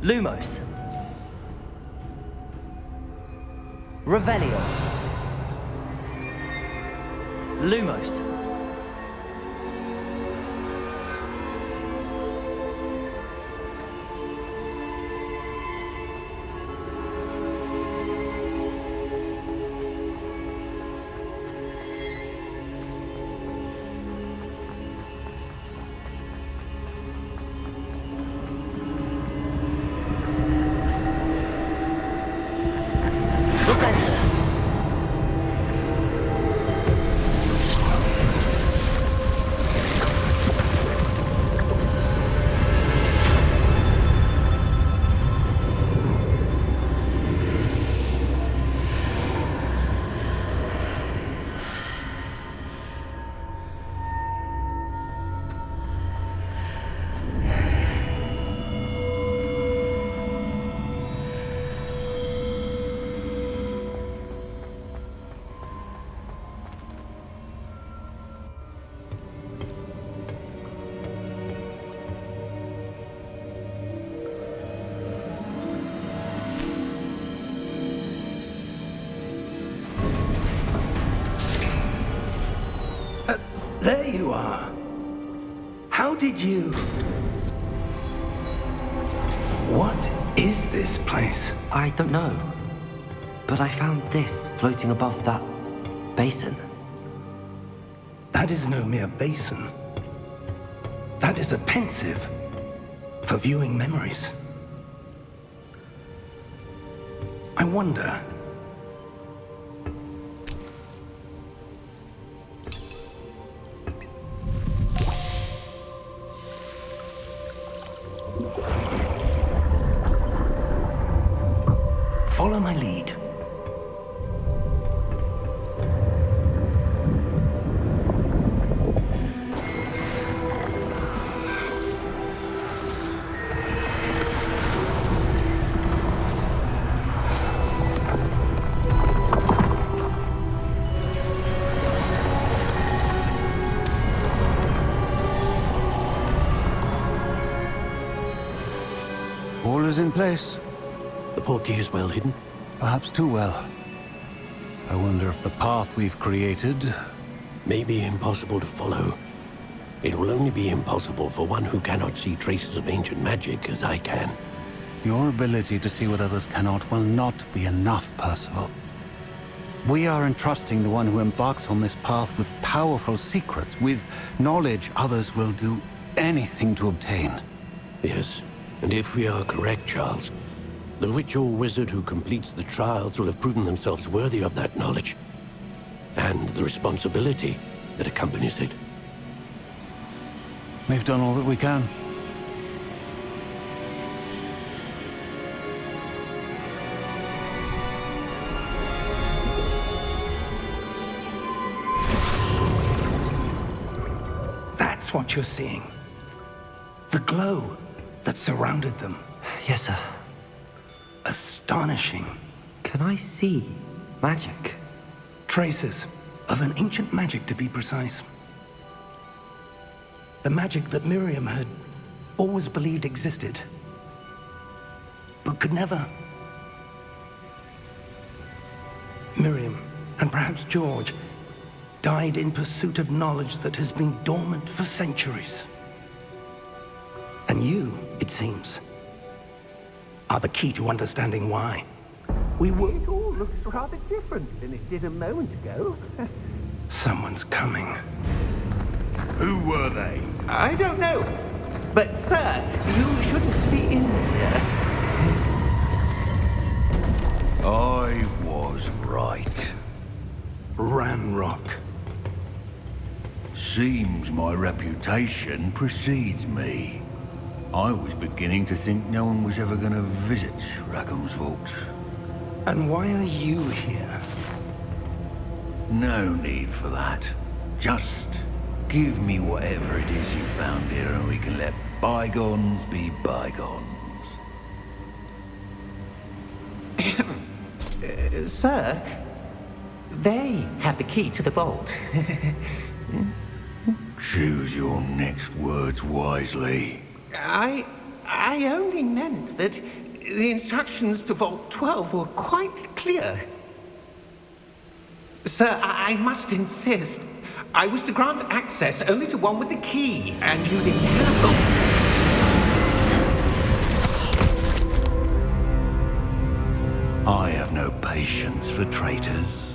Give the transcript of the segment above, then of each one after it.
Lumos. Revelio. Lumos. There you are. How did you... What is this place? I don't know. But I found this floating above that basin. That is no mere basin. That is a pensive for viewing memories. I wonder... Follow my lead. All is in place. The portkey is well hidden. Perhaps too well. I wonder if the path we've created... May be impossible to follow. It will only be impossible for one who cannot see traces of ancient magic as I can. Your ability to see what others cannot will not be enough, Percival. We are entrusting the one who embarks on this path with powerful secrets, with knowledge others will do anything to obtain. Yes, and if we are correct, Charles, the witch or wizard who completes the trials will have proven themselves worthy of that knowledge, and the responsibility that accompanies it. We've done all that we can. That's what you're seeing. The glow that surrounded them. Yes, sir. Astonishing. Can I see magic? Traces of an ancient magic, to be precise. The magic that Miriam had always believed existed, but could never. Miriam, and perhaps George, died in pursuit of knowledge that has been dormant for centuries. And you, it seems, are the key to understanding why. We were... It all looks rather different than it did a moment ago. Someone's coming. Who were they? I don't know. But, sir, you shouldn't be in here. I was right. Ranrock. Seems my reputation precedes me. I was beginning to think no one was ever going to visit Rackham's vault. And why are you here? No need for that. Just give me whatever it is you found here and we can let bygones be bygones. Sir, they have the key to the vault. Choose your next words wisely. I only meant that the instructions to Vault 12 were quite clear. Sir, I must insist. I was to grant access only to one with the key, and you didn't have... I have no patience for traitors.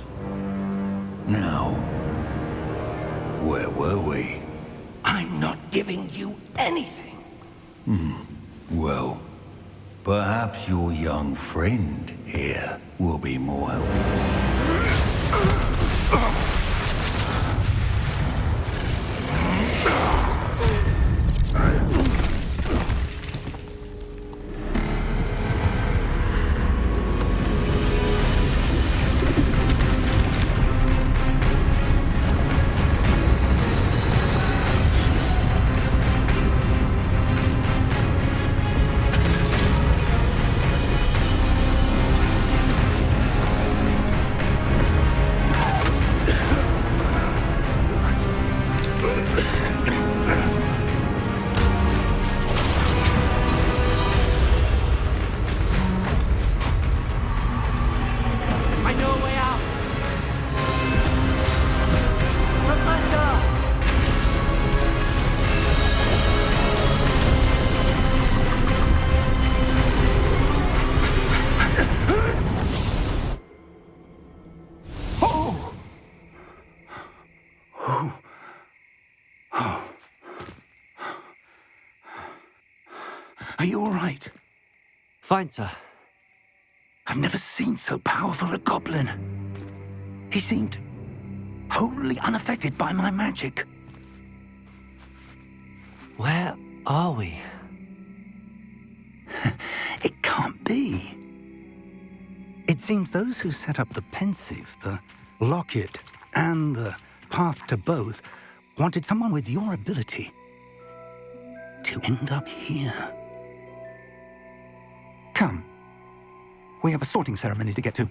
Now, where were we? I'm not giving you anything. Well, perhaps your young friend here will be more helpful. Are you all right? Fine, sir. I've never seen so powerful a goblin. He seemed wholly unaffected by my magic. Where are we? It can't be. It seems those who set up the pensive, the locket, and the path to both wanted someone with your ability to end up here. Come. We have a sorting ceremony to get to.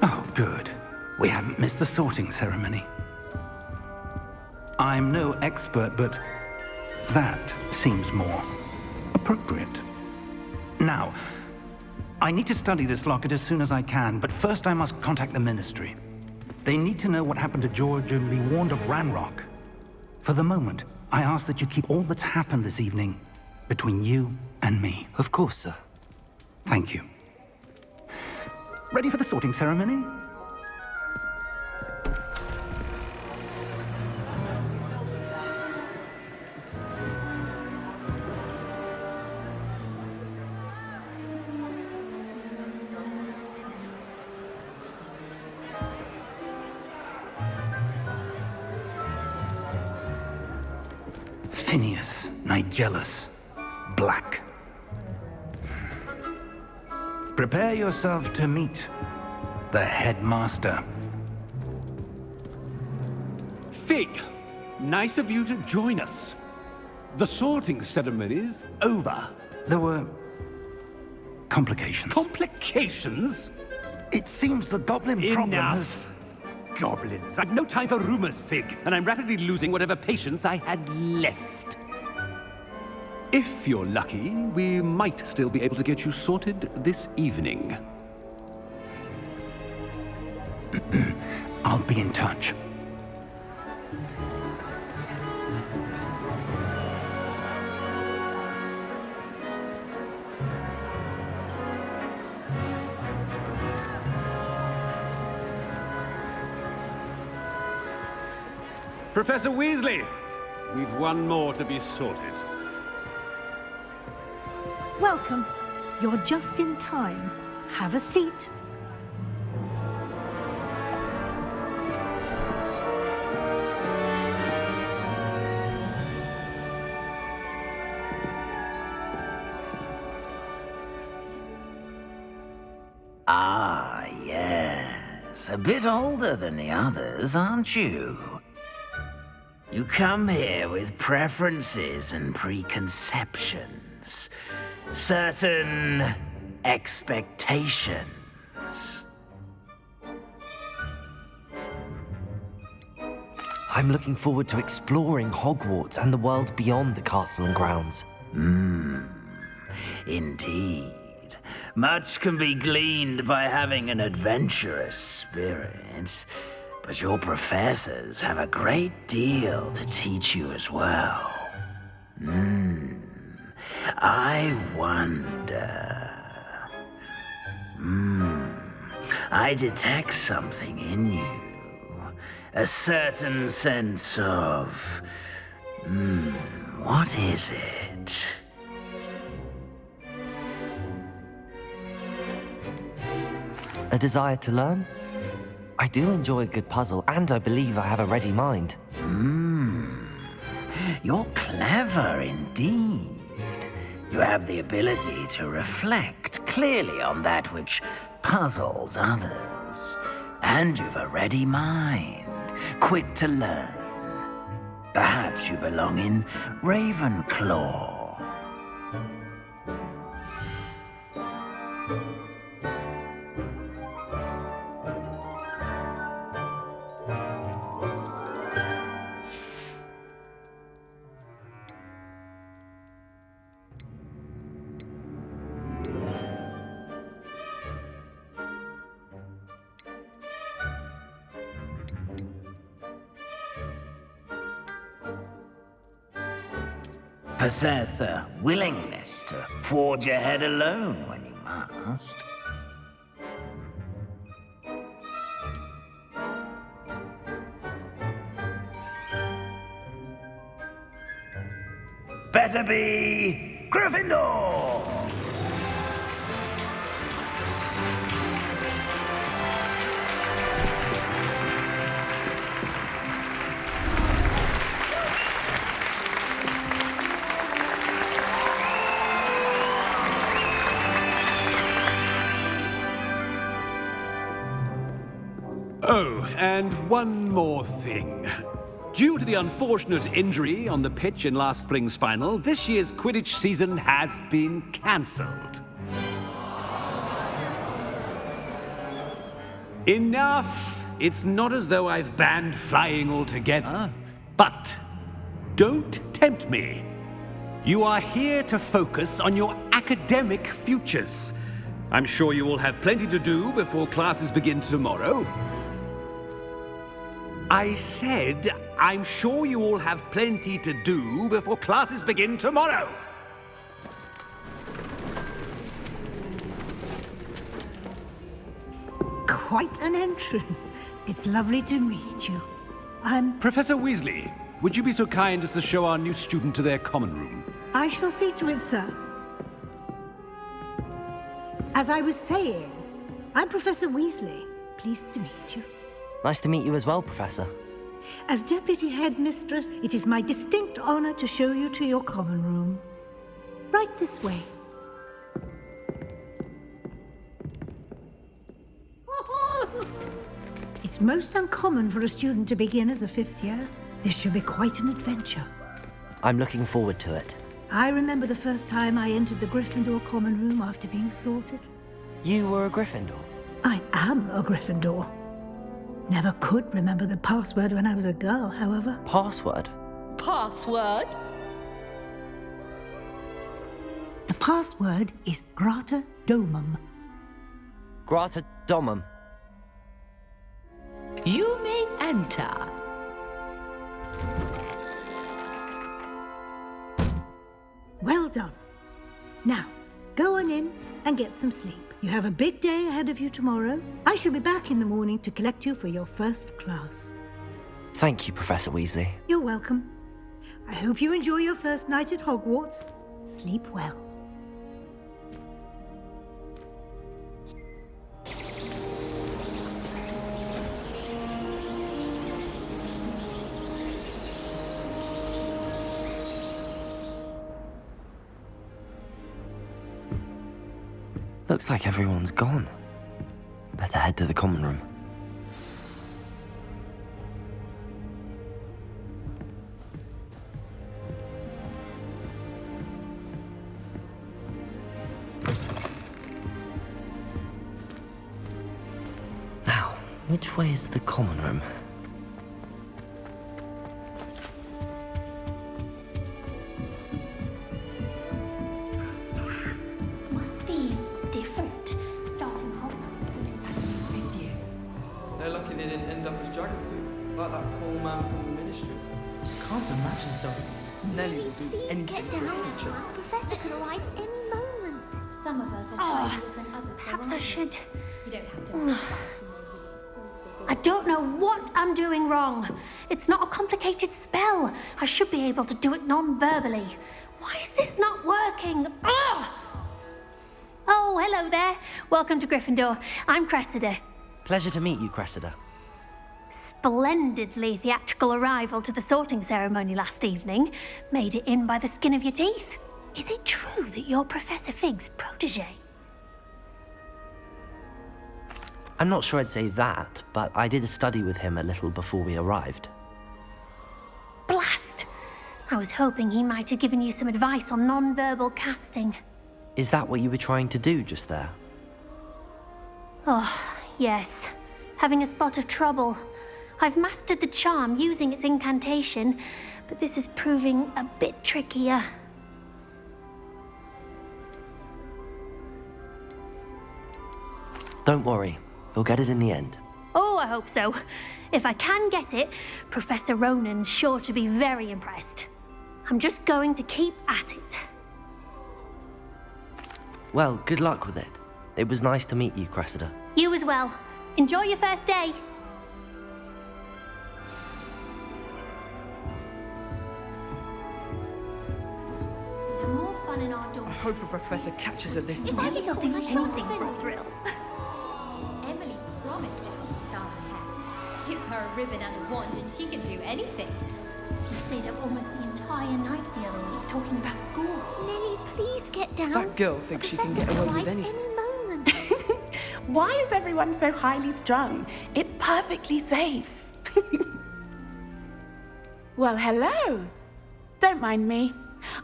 Oh, good. We haven't missed the sorting ceremony. I'm no expert, but that seems more appropriate. Now, I need to study this locket as soon as I can, but first I must contact the Ministry. They need to know what happened to George and be warned of Ranrock. For the moment, I ask that you keep all that's happened this evening between you and me. Of course, sir. Thank you. Ready for the sorting ceremony? Phineas, Nigellus, Black. Prepare yourself to meet the headmaster. Fig, nice of you to join us. The sorting ceremony's over. There were complications. Complications? It seems the goblin problem has... Enough. Goblins. I've no time for rumors, Fig, and I'm rapidly losing whatever patience I had left. If you're lucky, we might still be able to get you sorted this evening. I'll be in touch. Professor Weasley, we've one more to be sorted. Welcome. You're just in time. Have a seat. Ah, yes. A bit older than the others, aren't you? You come here with preferences and preconceptions. Certain expectations. I'm looking forward to exploring Hogwarts and the world beyond the castle and grounds. Indeed. Much can be gleaned by having an adventurous spirit, but your professors have a great deal to teach you as well. I wonder... I detect something in you. A certain sense of... what is it? A desire to learn? I do enjoy a good puzzle, and I believe I have a ready mind. You're clever indeed. You have the ability to reflect clearly on that which puzzles others. And you've a ready mind, quick to learn. Perhaps you belong in Ravenclaw. Possess a willingness to forge ahead alone when you must. Better be Gryffindor! Oh, and one more thing. Due to the unfortunate injury on the pitch in last spring's final, this year's Quidditch season has been cancelled. Enough! It's not as though I've banned flying altogether, but don't tempt me. You are here to focus on your academic futures. I'm sure you will have plenty to do before classes begin tomorrow. I said, I'm sure you all have plenty to do before classes begin tomorrow. Quite an entrance. It's lovely to meet you. I'm... Professor Weasley, would you be so kind as to show our new student to their common room? I shall see to it, sir. As I was saying, I'm Professor Weasley. Pleased to meet you. Nice to meet you as well, Professor. As Deputy Headmistress, it is my distinct honor to show you to your common room. Right this way. It's most uncommon for a student to begin as a fifth year. This should be quite an adventure. I'm looking forward to it. I remember the first time I entered the Gryffindor common room after being sorted. You were a Gryffindor? I am a Gryffindor. Never could remember the password when I was a girl, however. Password? Password? password is Grata Domum. Grata Domum. You may enter. Well done. Now, go on in and get some sleep. You have a big day ahead of you tomorrow. I shall be back in the morning to collect you for your first class. Thank you, Professor Weasley. You're welcome. I hope you enjoy your first night at Hogwarts. Sleep well. Looks like everyone's gone. Better head to the common room. Now, which way is the common room? Must be different. Starting off. They're lucky they didn't end up as dragon food, like that poor man from the ministry. Can't imagine stuff. Nellie will do Please anything get for a down. teacher. Professor could arrive any moment. Some of us are tinier than others. Perhaps I should. You don't have to. I don't know what I'm doing wrong. It's not a complicated spell. I should be able to do it non-verbally. Why is this not working? Ugh! Oh, hello there. Welcome to Gryffindor. I'm Cressida. Pleasure to meet you, Cressida. Splendidly theatrical arrival to the sorting ceremony last evening. Made it in by the skin of your teeth. Is it true that you're Professor Fig's protege? I'm not sure I'd say that, but I did study with him a little before we arrived. Blast! I was hoping he might have given you some advice on non-verbal casting. Is that what you were trying to do just there? Oh, yes. Having a spot of trouble. I've mastered the charm using its incantation, but this is proving a bit trickier. Don't worry, you'll get it in the end. Oh, I hope so. If I can get it, Professor Ronan's sure to be very impressed. I'm just going to keep at it. Well, good luck with it. It was nice to meet you, Cressida. You as well. Enjoy your first day. And more fun in our dorm. I hope a professor catches her this If I time. get He'll caught, do I shan't anything for a offend. thrill. Emily promised to help me style her hair. Give her a ribbon and a wand and she can do anything. He stayed up almost the entire night the other week talking about school. Nellie, please get down. That girl thinks she can get Professor away with could arrive anything. any moment. Why is everyone so highly strung? It's perfectly safe. Well, hello. Don't mind me.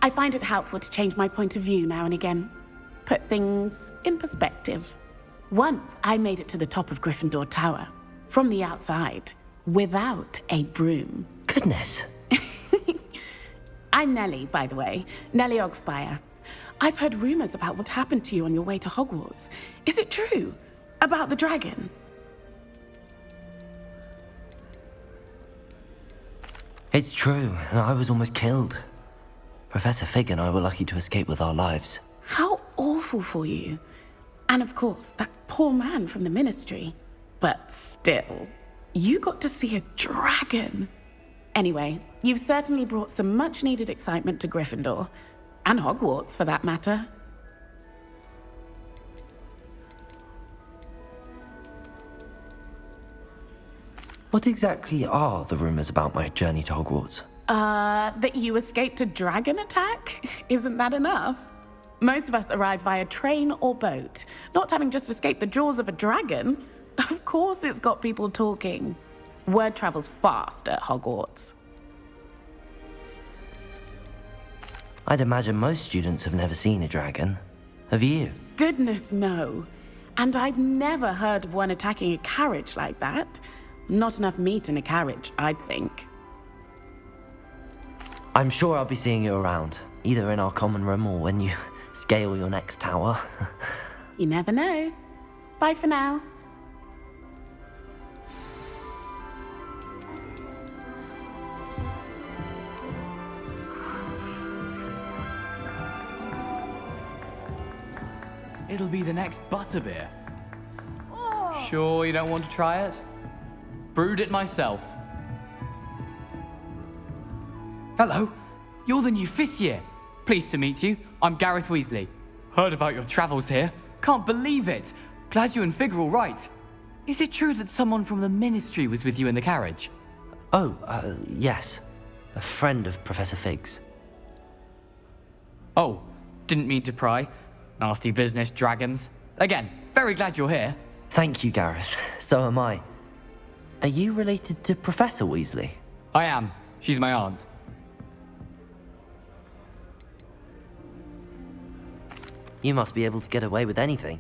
I find it helpful to change my point of view now and again. Put things in perspective. Once I made it to the top of Gryffindor Tower, from the outside, without a broom. Goodness. I'm Nellie, by the way. Nellie Ogspire. I've heard rumors about what happened to you on your way to Hogwarts. Is it true? About the dragon? It's true, and I was almost killed. Professor Fig and I were lucky to escape with our lives. How awful for you. And of course, that poor man from the ministry. But still, you got to see a dragon. Anyway, you've certainly brought some much-needed excitement to Gryffindor. And Hogwarts, for that matter. What exactly are the rumors about my journey to Hogwarts? That you escaped a dragon attack? Isn't that enough? Most of us arrive via train or boat. Not having just escaped the jaws of a dragon, of course it's got people talking. Word travels fast at Hogwarts. I'd imagine most students have never seen a dragon. Have you? Goodness, no. And I've never heard of one attacking a carriage like that. Not enough meat in a carriage, I'd think. I'm sure I'll be seeing you around, either in our common room or when you scale your next tower. You never know. Bye for now. It'll be the next butterbeer. Sure you don't want to try it? Brewed it myself. Hello, you're the new 5th year. Pleased to meet you. I'm Gareth Weasley. Heard about your travels here. Can't believe it. Glad you and Fig are all right. Is it true that someone from the Ministry was with you in the carriage? Oh, yes. A friend of Professor Fig's. Oh, didn't mean to pry. Nasty business, dragons. Again, very glad you're here. Thank you, Gareth. So am I. Are you related to Professor Weasley? I am. She's my aunt. You must be able to get away with anything.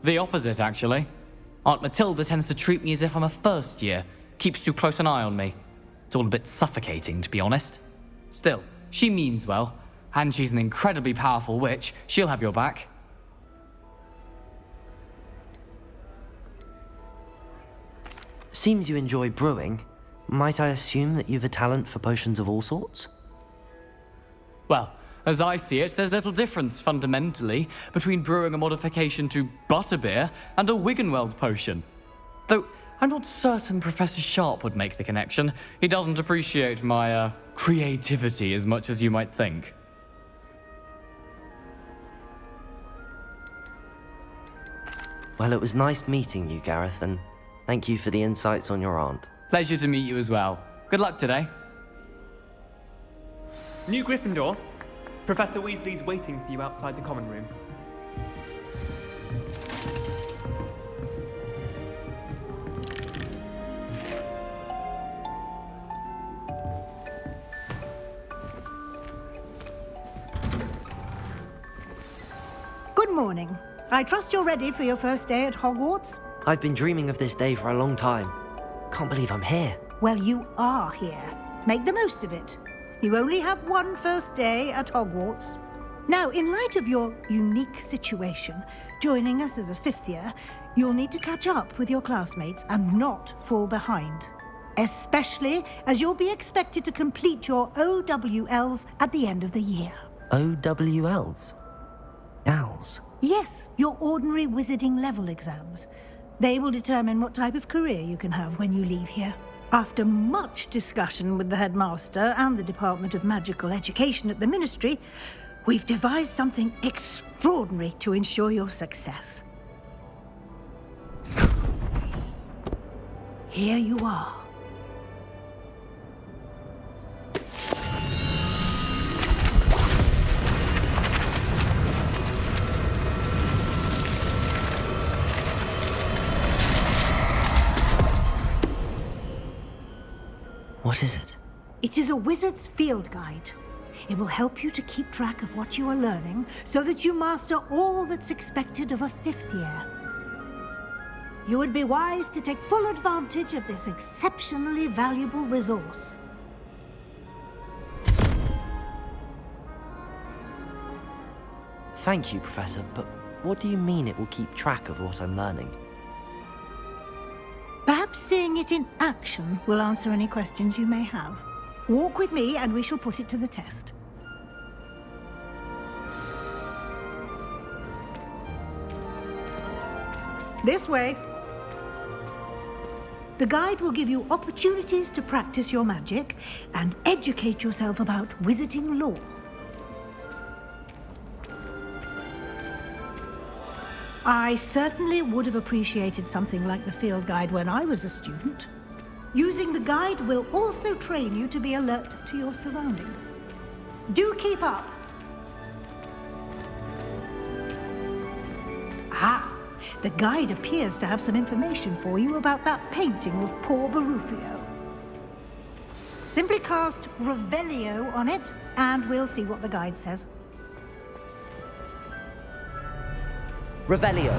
The opposite, actually. Aunt Matilda tends to treat me as if I'm a first year. Keeps too close an eye on me. It's all a bit suffocating, to be honest. Still, she means well. And she's an incredibly powerful witch. She'll have your back. Seems you enjoy brewing. Might I assume that you've a talent for potions of all sorts? Well, as I see it, there's little difference, fundamentally, between brewing a modification to butterbeer and a Wiggenweld potion. Though, I'm not certain Professor Sharp would make the connection. He doesn't appreciate my, creativity as much as you might think. Well, it was nice meeting you, Gareth, and thank you for the insights on your aunt. Pleasure to meet you as well. Good luck today. New Gryffindor. Professor Weasley's waiting for you outside the common room. Good morning. I trust you're ready for your first day at Hogwarts? I've been dreaming of this day for a long time. Can't believe I'm here. Well, you are here. Make the most of it. You only have one first day at Hogwarts. Now, in light of your unique situation, joining us as a 5th year, you'll need to catch up with your classmates and not fall behind. Especially as you'll be expected to complete your OWLs at the end of the year. OWLs? Owls? Yes, your ordinary wizarding level exams. They will determine what type of career you can have when you leave here. After much discussion with the headmaster and the Department of Magical Education at the Ministry, we've devised something extraordinary to ensure your success. Here you are. What is it? It is a wizard's field guide. It will help you to keep track of what you are learning so that you master all that's expected of a 5th year. You would be wise to take full advantage of this exceptionally valuable resource. Thank you, Professor, but what do you mean it will keep track of what I'm learning? Perhaps seeing it in action will answer any questions you may have. Walk with me and we shall put it to the test. This way. The guide will give you opportunities to practice your magic and educate yourself about wizarding lore. I certainly would have appreciated something like the field guide when I was a student. Using the guide will also train you to be alert to your surroundings. Do keep up. Ah, the guide appears to have some information for you about that painting of poor Barufio. Simply cast Revelio on it, and we'll see what the guide says. Revelio.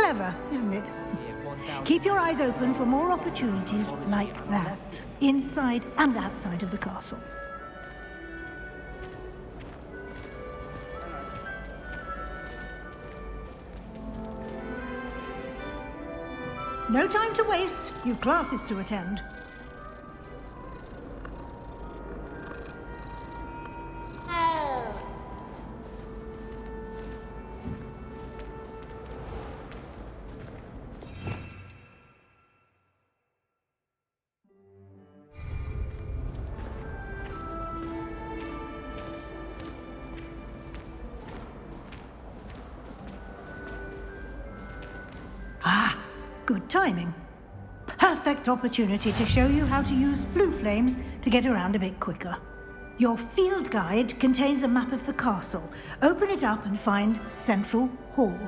Clever, isn't it? Keep your eyes open for more opportunities like that, inside and outside of the castle. No time to waste. You've classes to attend. Good timing. Perfect opportunity to show you how to use flue flames to get around a bit quicker. Your field guide contains a map of the castle. Open it up and find Central Hall.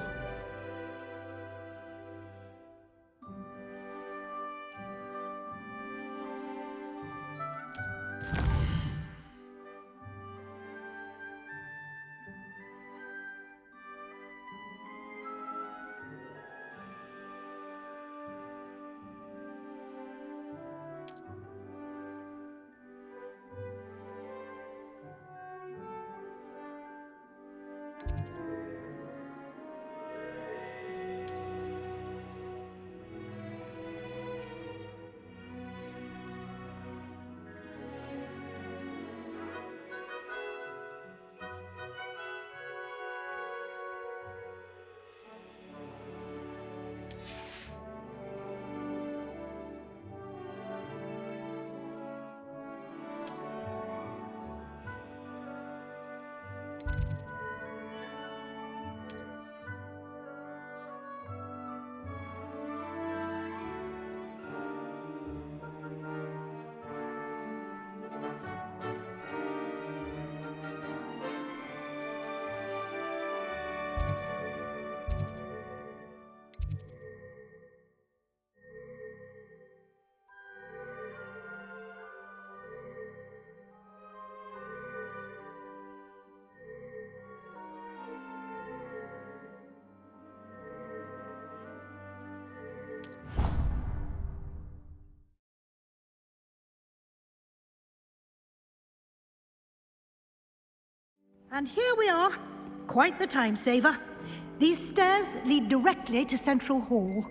And here we are. Quite the time saver. These stairs lead directly to Central Hall.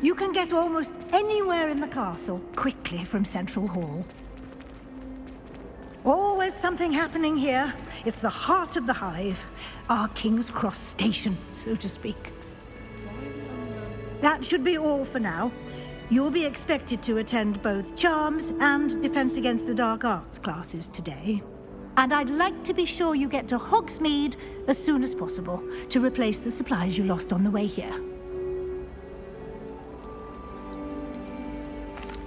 You can get almost anywhere in the castle quickly from Central Hall. Always something happening here. It's the heart of the hive. Our King's Cross station, so to speak. That should be all for now. You'll be expected to attend both Charms and Defense Against the Dark Arts classes today. And I'd like to be sure you get to Hogsmeade as soon as possible to replace the supplies you lost on the way here.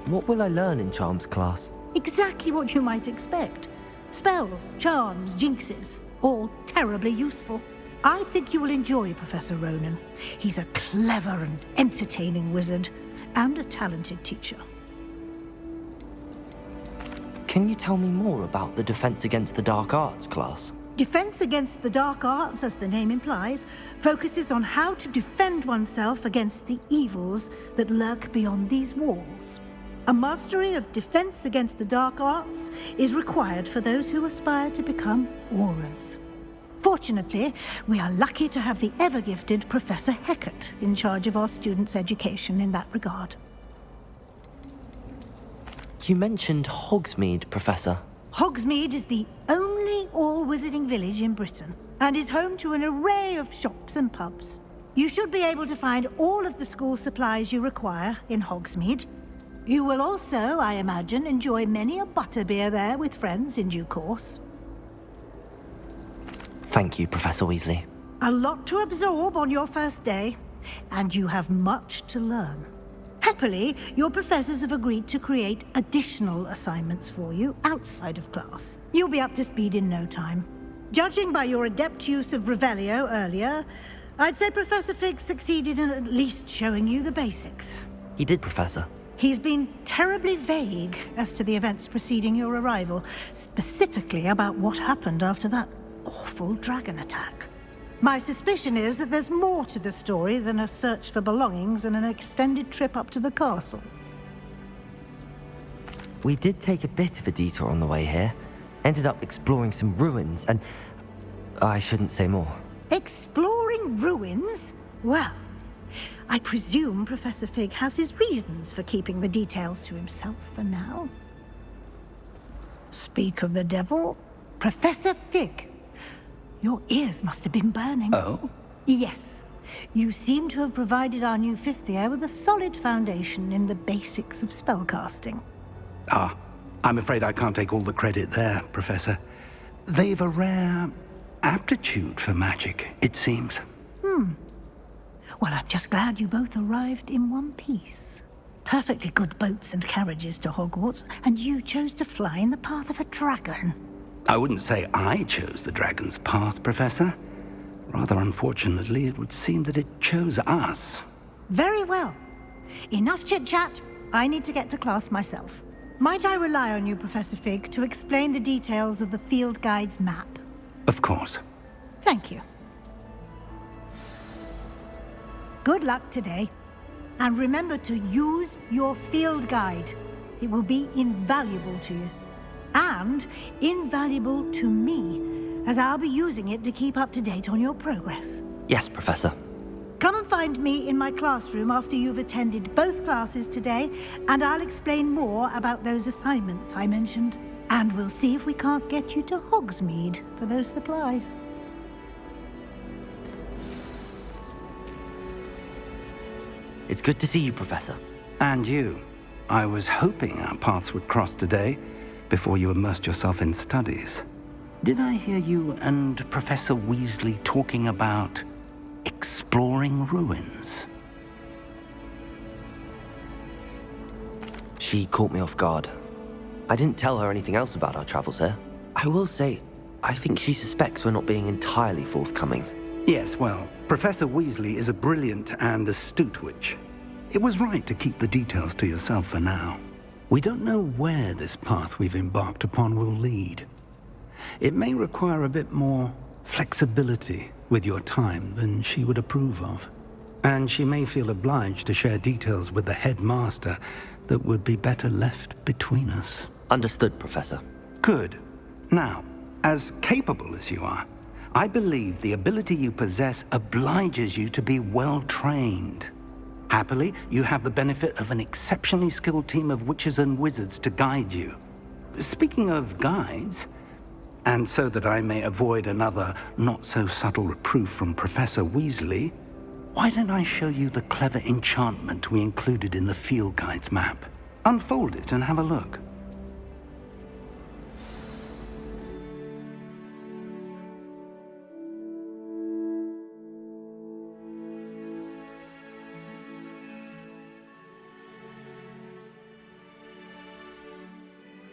What will I learn in Charms class? Exactly what you might expect. Spells, charms, jinxes, all terribly useful. I think you will enjoy Professor Ronan. He's a clever and entertaining wizard, and a talented teacher. Can you tell me more about the Defense Against the Dark Arts class? Defense Against the Dark Arts, as the name implies, focuses on how to defend oneself against the evils that lurk beyond these walls. A mastery of Defense Against the Dark Arts is required for those who aspire to become Aurors. Fortunately, we are lucky to have the ever-gifted Professor Hecat in charge of our students' education in that regard. You mentioned Hogsmeade, Professor. Hogsmeade is the only all-wizarding village in Britain and is home to an array of shops and pubs. You should be able to find all of the school supplies you require in Hogsmeade. You will also, I imagine, enjoy many a butterbeer there with friends in due course. Thank you, Professor Weasley. A lot to absorb on your first day, and you have much to learn. Happily, your professors have agreed to create additional assignments for you outside of class. You'll be up to speed in no time. Judging by your adept use of Revelio earlier, I'd say Professor Fig succeeded in at least showing you the basics. He did, Professor. He's been terribly vague as to the events preceding your arrival, specifically about what happened after that awful dragon attack. My suspicion is that there's more to the story than a search for belongings and an extended trip up to the castle. We did take a bit of a detour on the way here. Ended up exploring some ruins, and I shouldn't say more. Exploring ruins? Well, I presume Professor Fig has his reasons for keeping the details to himself for now. Speak of the devil, Professor Fig. Your ears must have been burning. Oh? Yes. You seem to have provided our new fifth year with a solid foundation in the basics of spellcasting. Ah, I'm afraid I can't take all the credit there, Professor. They've a rare aptitude for magic, it seems. Well, I'm just glad you both arrived in one piece. Perfectly good boats and carriages to Hogwarts, and you chose to fly in the path of a dragon. I wouldn't say I chose the dragon's path, Professor. Rather unfortunately, it would seem that it chose us. Very well. Enough chit-chat. I need to get to class myself. Might I rely on you, Professor Fig, to explain the details of the field guide's map? Of course. Thank you. Good luck today. And remember to use your field guide. It will be invaluable to you. And invaluable to me, as I'll be using it to keep up to date on your progress. Yes, Professor. Come and find me in my classroom after you've attended both classes today, and I'll explain more about those assignments I mentioned. And we'll see if we can't get you to Hogsmeade for those supplies. It's good to see you, Professor. And you. I was hoping our paths would cross today, before you immersed yourself in studies. Did I hear you and Professor Weasley talking about exploring ruins? She caught me off guard. I didn't tell her anything else about our travels here. I will say, I think she suspects we're not being entirely forthcoming. Yes, well, Professor Weasley is a brilliant and astute witch. It was right to keep the details to yourself for now. We don't know where this path we've embarked upon will lead. It may require a bit more flexibility with your time than she would approve of. And she may feel obliged to share details with the headmaster that would be better left between us. Understood, Professor. Good. Now, as capable as you are, I believe the ability you possess obliges you to be well-trained. Happily, you have the benefit of an exceptionally skilled team of witches and wizards to guide you. Speaking of guides, and so that I may avoid another not-so-subtle reproof from Professor Weasley, why don't I show you the clever enchantment we included in the field guide's map? Unfold it and have a look.